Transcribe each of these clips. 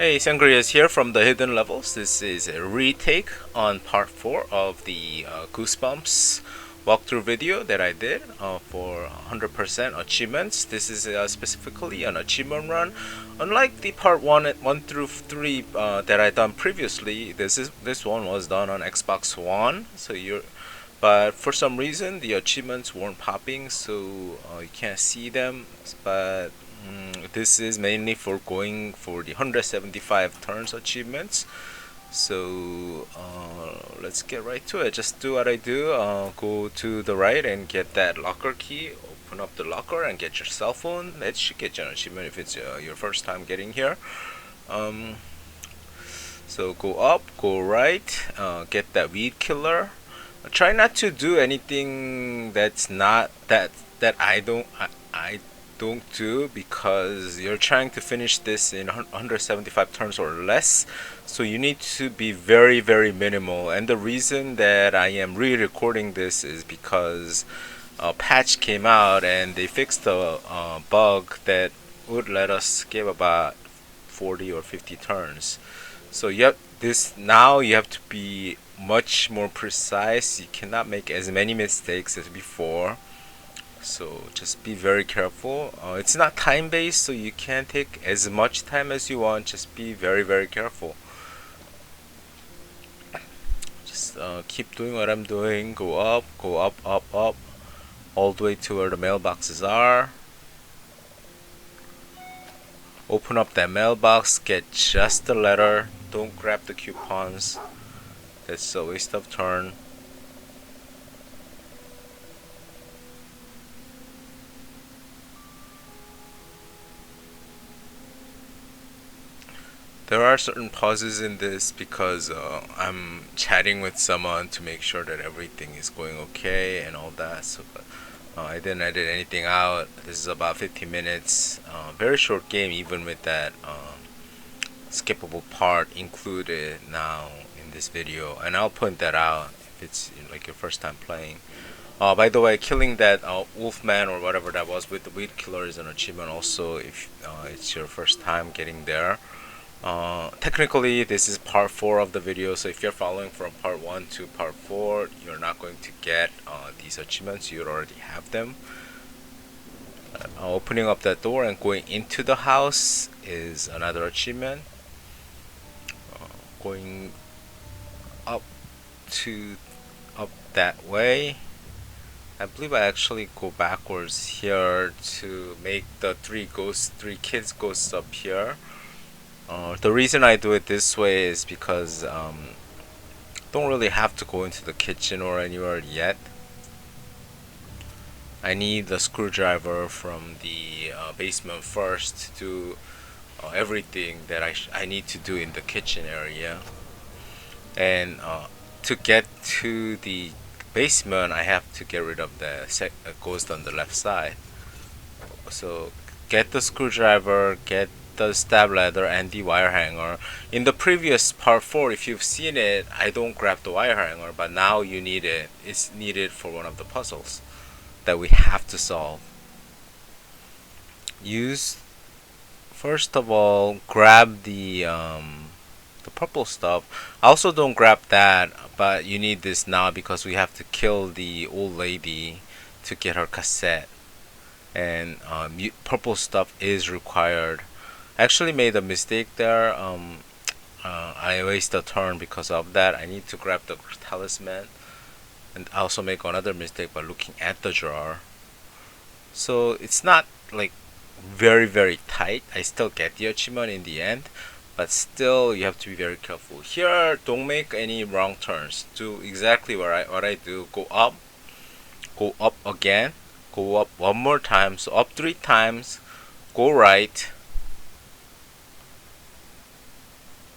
Hey, Sangria is here from the Hidden Levels. This is a retake on part 4 of the Goosebumps walkthrough video that I did for 100% achievements. This is specifically an achievement run. Unlike the part 1 through 3 that I done previously, this one was done on Xbox One. But for some reason the achievements weren't popping, so you can't see them. But this is mainly for going for the 175 turns achievements. So let's get right to it. Just do what I do. Go to the right and get that locker key. Open up the locker and get your cell phone. That should get you an achievement if it's your first time getting here. Um, so go up, go right, get that weed killer. Try not to do anything that's not that I don't do, because you're trying to finish this in 175 turns or less, so you need to be very minimal. And the reason that I am re-recording this is because a patch came out and they fixed the bug that would let us skip about 40 or 50 turns. So this now you have to be much more precise. You cannot make as many mistakes as before. So just be very careful. It's not time based, so you can take as much time as you want. Just be very careful. Just keep doing what I'm doing. Go up, all the way to where the mailboxes are. Open up that mailbox, get just the letter. Don't grab the coupons. That's a waste of turn. There are certain pauses in this because I'm chatting with someone to make sure that everything is going okay and all that. So I didn't edit anything out. This is about 15 minutes. Very short game, even with that skippable part included now in this video. And I'll point that out if it's like your first time playing. By the way, killing that wolfman or whatever that was with the weed killer is an achievement also if it's your first time getting there. Technically this is part 4 of the video, so if you're following from part 1 to part 4, you're not going to get these achievements. You already have them. Opening up that door and going into the house is another achievement. Going up that way. I believe I actually go backwards here to make the three kids ghosts up here. The reason I do it this way is because don't really have to go into the kitchen or anywhere yet. I need the screwdriver from the basement first to do everything that I need to do in the kitchen area. And to get to the basement, I have to get rid of the ghost on the left side. So get the screwdriver, get the stab ladder and the wire hanger. In the previous part 4, if you've seen it, I don't grab the wire hanger, but now you need it. It's needed for one of the puzzles that we have to solve. First of all, grab the purple stuff. I also don't grab that, but you need this now because we have to kill the old lady to get her cassette, and purple stuff is required. I actually made a mistake there. I wasted a turn because of that. I need to grab the talisman, and I also make another mistake by looking at the drawer. So it's not like very tight. I still get the achievement in the end, but still you have to be very careful. Here, don't make any wrong turns. Do exactly what I do. Go up again, go up one more time. So up 3 times, go right.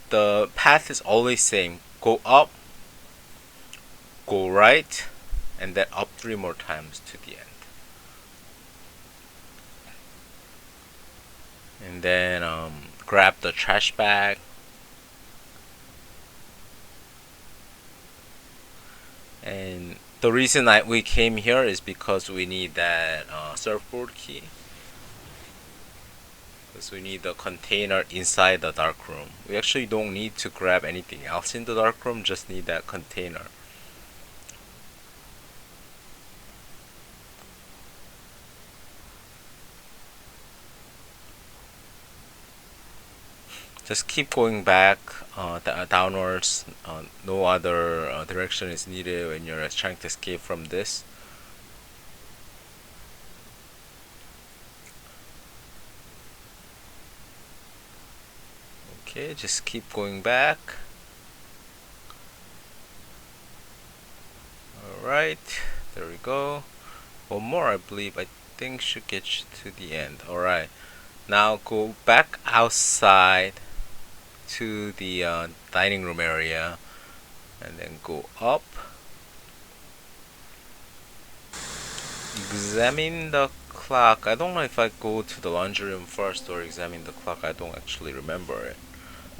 The path is always same. Go up, go right, and then up 3 more times to the end. And then grab the trash bag. And the reason we came here is because we need that surfboard key. because we need the container inside the darkroom. We actually don't need to grab anything else in the darkroom, just need that container. Just keep going back downwards. No other direction is needed when you're trying to escape from this. Okay, just keep going back. Alright, there we go. One more, I believe. I think should get you to the end. Alright, now go back outside to the dining room area and then go up. Examine the clock. I don't know if I go to the laundry room first or examine the clock. I don't actually remember it.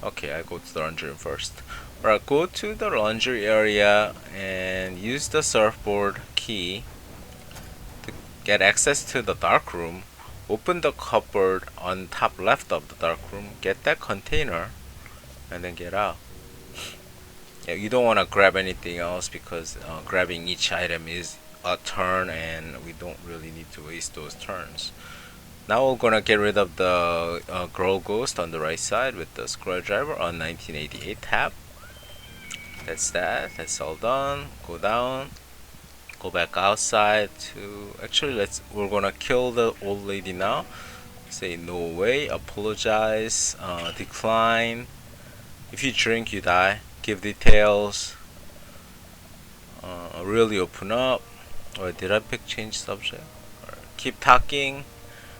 Okay, I go to the laundry room first. Alright, go to the laundry area and use the surfboard key to get access to the dark room. Open the cupboard on top left of the dark room, get that container, and then get out. Yeah, you don't want to grab anything else because grabbing each item is a turn and we don't really need to waste those turns. Now we're gonna get rid of the girl ghost on the right side with the screwdriver on 1988 tab. That's all done. Go down, go back outside to actually we're gonna kill the old lady now. Say no way, apologize, decline. If you drink, you die. Give details. Really open up. Or did I pick change subject? Or keep talking.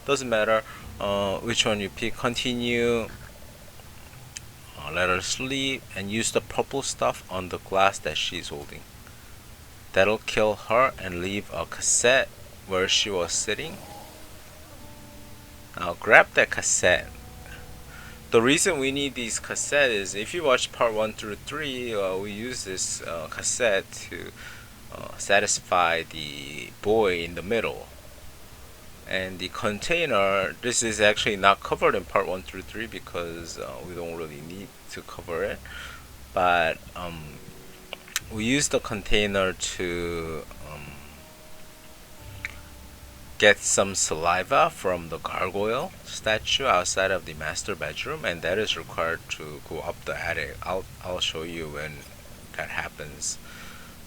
Doesn't matter which one you pick. Continue. Let her sleep and use the purple stuff on the glass that she's holding. That'll kill her and leave a cassette where she was sitting. Now grab that cassette. The reason we need these cassettes is if you watch part 1 through 3, we use this cassette to satisfy the boy in the middle. And the container, this is actually not covered in part 1 through 3 because we don't really need to cover it. But we use the container to get some saliva from the gargoyle statue outside of the master bedroom, and that is required to go up the attic. I'll show you when that happens.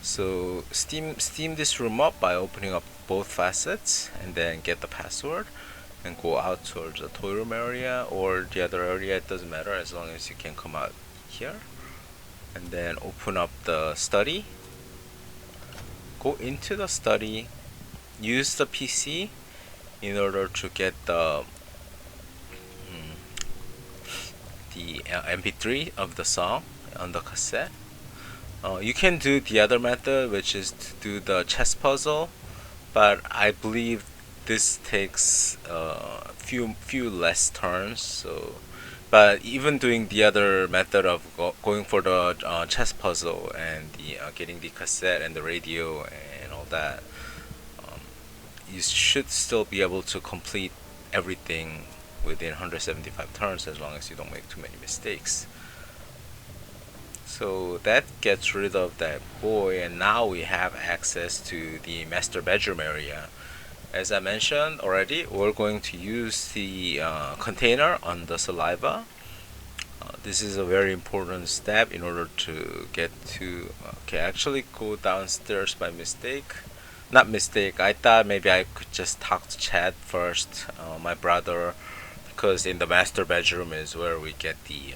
So steam this room up by opening up both facets and then get the password and go out towards the toy room area or the other area. It doesn't matter as long as you can come out here, and then open up the study. Go into the study, use the PC in order to get the MP3 of the song on the cassette. You can do the other method, which is to do the chess puzzle, but I believe this takes few less turns. So, but even doing the other method of going for the chess puzzle and the getting the cassette and the radio and all that, you should still be able to complete everything within 175 turns as long as you don't make too many mistakes. So that gets rid of that boy, and now we have access to the master bedroom area. As I mentioned already, we're going to use the container on the saliva. This is a very important step in order to get to okay, actually go downstairs by mistake. Not mistake, I thought maybe I could just talk to Chad first, my brother, because in the master bedroom is where we get the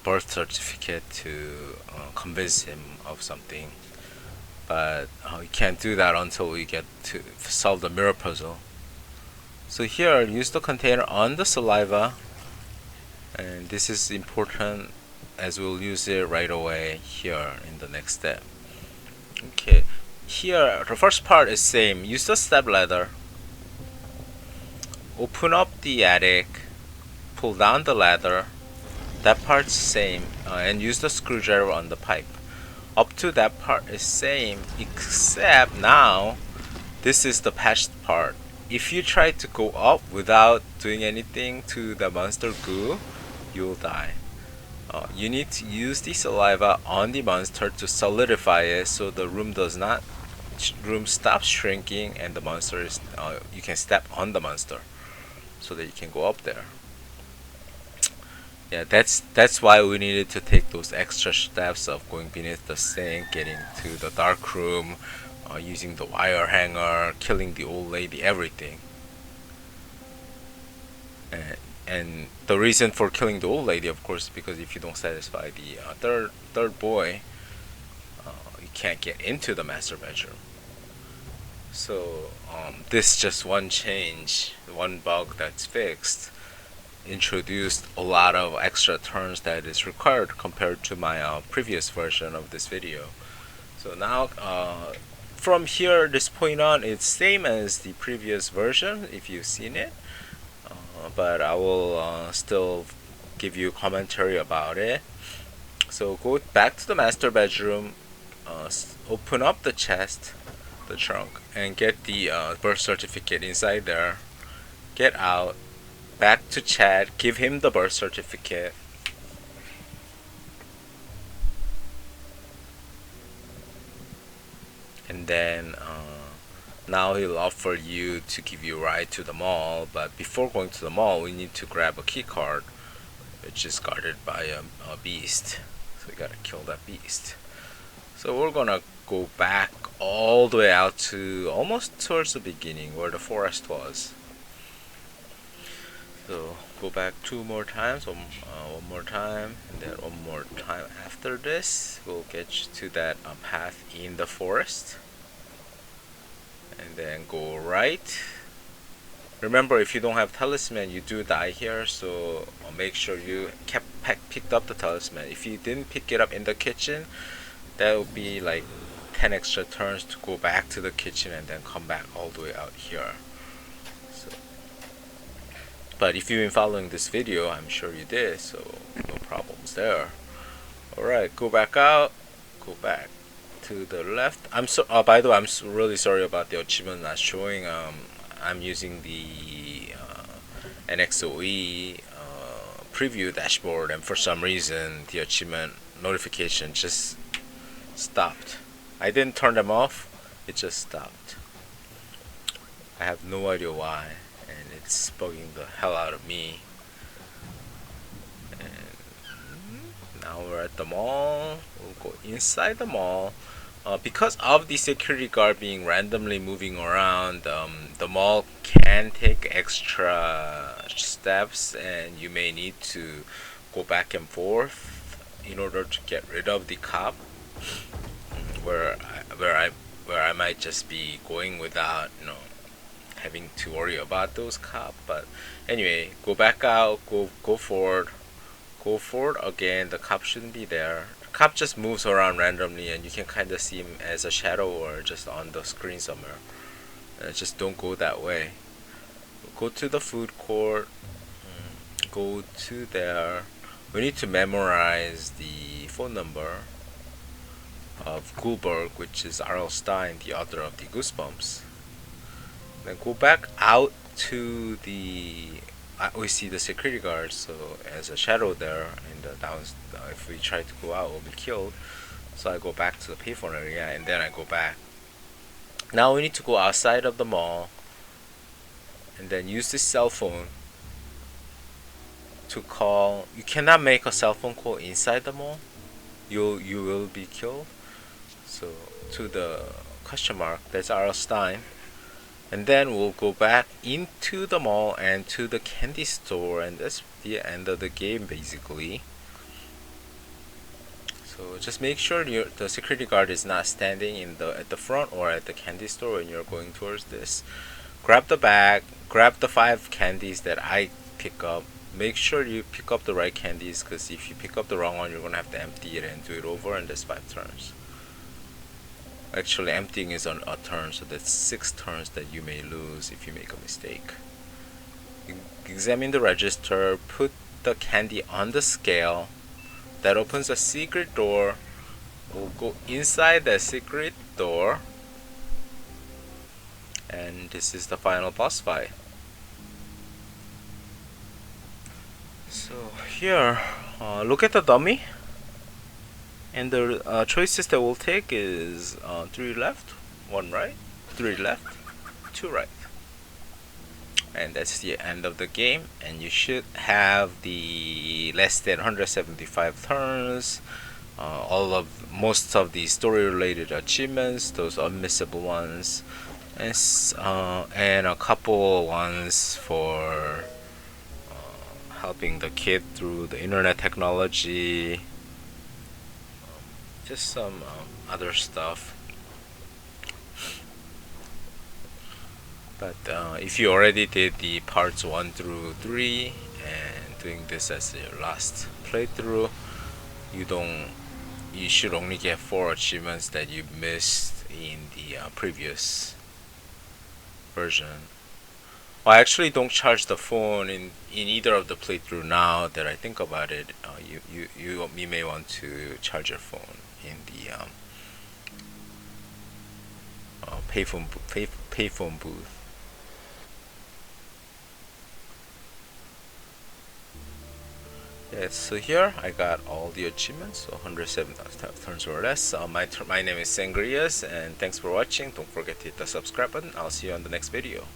birth certificate to convince him of something. But we can't do that until we get to solve the mirror puzzle. So here, use the container on the saliva, and this is important as we'll use it right away here in the next step. Okay, here the first part is same. Use the step ladder. Open up the attic, pull down the ladder. That part's same, and use the screwdriver on the pipe. Up to that part is same, except now this is the patched part. if you try to go up without doing anything to the monster goo, you'll die. You need to use the saliva on the monster to solidify it so the room stops shrinking and the monster is you can step on the monster so that you can go up there. Yeah, that's why we needed to take those extra steps of going beneath the sink, getting to the dark room, using the wire hanger, killing the old lady, everything. And the reason for killing the old lady, of course, because if you don't satisfy the third boy, you can't get into the master bedroom. So this just one change, one bug that's fixed, introduced a lot of extra turns that is required compared to my previous version of this video. So now from here, this point on, it's same as the previous version if you've seen it, but I will still give you commentary about it. So go back to the master bedroom, open up the chest, the trunk, and get the birth certificate inside there. Get out, back to Chad, give him the birth certificate. And then now he'll offer you to give you a ride to the mall, but before going to the mall we need to grab a key card which is guarded by a beast, so we gotta kill that beast. So we're gonna go back all the way out to almost towards the beginning where the forest was. So go back 2 more times, one more time, and then 1 more time after this. We'll get you to that path in the forest. And then go right. Remember, if you don't have talisman, you do die here, so make sure you picked up the talisman. If you didn't pick it up in the kitchen, that would be like 10 extra turns to go back to the kitchen and then come back all the way out here. So, but if you've been following this video, I'm sure you did, so no problems there. Alright, go back out, go back to the left. By the way, I'm really sorry about the achievement not showing. I'm using the NXOE preview dashboard, and for some reason the achievement notification just stopped. I didn't turn them off, it just stopped. I have no idea why, and it's bugging the hell out of me. And now we're at the mall. We'll go inside the mall. Because of the security guard being randomly moving around, the mall can take extra steps, and you may need to go back and forth in order to get rid of the cop. Where I might just be going without having to worry about those cops. But anyway, go back out, go forward again. The cop shouldn't be there. Cop just moves around randomly, and you can kind of see him as a shadow or just on the screen somewhere. Just don't go that way. Go to the food court. Go to there. We need to memorize the phone number of Goldberg, which is R.L. Stine, the author of the Goosebumps. Then go back out to the we see the security guard, so as a shadow there in the if we try to go out, we'll be killed. So I go back to the payphone area, and then I go back. Now we need to go outside of the mall and then use this cell phone to call. You cannot make a cell phone call inside the mall. You will be killed. So to the question mark, that's R.L. Stine. And then we'll go back into the mall and to the candy store, and that's the end of the game basically. So just make sure the security guard is not standing at the front or at the candy store when you're going towards this. Grab the bag, grab the 5 candies that I pick up. Make sure you pick up the right candies, because if you pick up the wrong one, you're gonna have to empty it and do it over, and that's 5 turns. Actually, emptying is on a turn, so that's 6 turns that you may lose if you make a mistake. Examine the register, put the candy on the scale. That opens a secret door. We'll go inside that secret door. and this is the final boss fight. So here, look at the dummy, and the choices that we'll take is 3 left, 1 right, 3 left, 2 right. And that's the end of the game, and you should have the less than 175 turns, most of the story related achievements, those unmissable ones, and a couple ones for helping the kid through the internet technology, just some other stuff. But if you already did the parts 1 through 3 and doing this as your last playthrough, you should only get 4 achievements that you missed in the previous version. Well, I actually don't charge the phone in either of the playthrough. Now that I think about it, you may want to charge your phone in the payphone booth. Yes, so here I got all the achievements, so 107 turns or less. My name is Sangrias, and thanks for watching. Don't forget to hit the subscribe button. I'll see you on the next video.